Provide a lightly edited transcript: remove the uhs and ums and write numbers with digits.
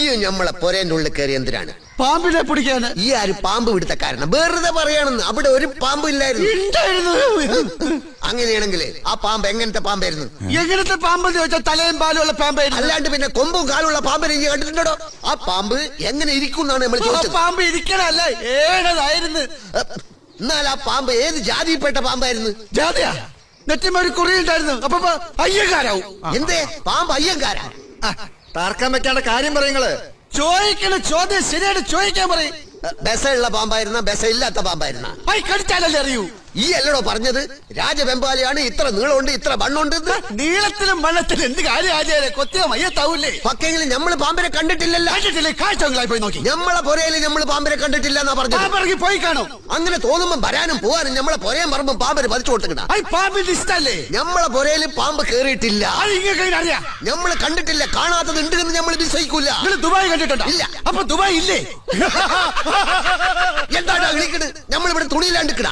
ഈ നമ്മളെ പൊരേന്റെ ഉള്ളിൽ കയറി എന്തിനാണ്? പാമ്പിനെ പിടിക്കാന്. ഈ ആര് പാമ്പ് പിടുത്ത കാരണം? വെറുതെ പറയാണെന്ന്. അവിടെ ഒരു പാമ്പ് ഇല്ലായിരുന്നു. അങ്ങനെയാണെങ്കിൽ ആ പാമ്പ് എങ്ങനത്തെ പാമ്പായിരുന്നു? എങ്ങനത്തെ പാമ്പെന്ന് ചോദിച്ചാൽ തലയും പാലുള്ള പാമ്പായിരുന്നു. അല്ലാണ്ട് പിന്നെ കൊമ്പും കാലുള്ള പാമ്പിനെ നീ കണ്ടിട്ടുണ്ടോ? ആ പാമ്പ് എങ്ങനെ ഇരിക്കും എന്നാണ് നമ്മൾ ചോദിച്ചത്. പാമ്പ് ഇരിക്കണല്ല, ഏഴതായിരുന്നു. എന്നാൽ ആ പാമ്പ് ഏത് ജാതിയിൽപ്പെട്ട പാമ്പായിരുന്നു? ജാതിയാ? നെറ്റിമൊരു കുറിയുണ്ടായിരുന്നു. അപ്പൊ അയ്യങ്കാരാവും. എന്തേ പാമ്പ് അയ്യങ്കാരാ? തർക്കം വെക്കാണ്ട കാര്യം പറയുങ്ങള്. ചോദിക്കണ ചോദ്യം ശരിയായിട്ട് ചോദിക്കാൻ പറയും. ബെസയുള്ള പാമ്പായിരുന്ന ബെസ ഇല്ലാത്ത പാമ്പായിരുന്ന? കടിച്ചാലല്ലേ അറിയൂ. ഈ അല്ലടോ പറഞ്ഞത് രാജവെമ്പാലയാണ്, ഇത്ര നീളമുണ്ട് ഇത്ര വണ്ണുണ്ട്. നീളത്തിലും വണ്ണത്തിലും എന്ത് കാര്യം ആചാര്യ? കൊത്തിയ മയ്യത്താവൂലേ? പക്കെങ്കിലും നമ്മള് പാമ്പിനെ കണ്ടിട്ടില്ലല്ലോ. കണ്ടിട്ടില്ലേ? കാഴ്ചകളായി പോയി നോക്കി. നമ്മളെ പൊരയില് നമ്മള് പാമ്പിനെ കണ്ടിട്ടില്ല എന്നാ പറഞ്ഞു. പോയി കാണും. അങ്ങനെ തോന്നുമ്പോ വരാനും പോവാനും നമ്മളെ പൊരയും പറമ്പും പാമ്പിന് പതിച്ചു കൊടുക്കണ. പാമ്പിന്റെ ഇഷ്ടല്ലേ? നമ്മളെ പൊരയില് പാമ്പ് കേറിയിട്ടില്ല. അറിയാം. നമ്മള് കണ്ടിട്ടില്ല. കാണാത്തത് ഉണ്ട് എന്ന് നമ്മൾ വിശ്വസിക്കൂല. ദുബായ് കണ്ടിട്ടുണ്ടോ? ഇല്ല. അപ്പൊ ദുബായ് ഇല്ലേ? എന്താണ് വിളിക്കണ്? നമ്മളിവിടെ തുണിയിലാണ്ടിക്കണ.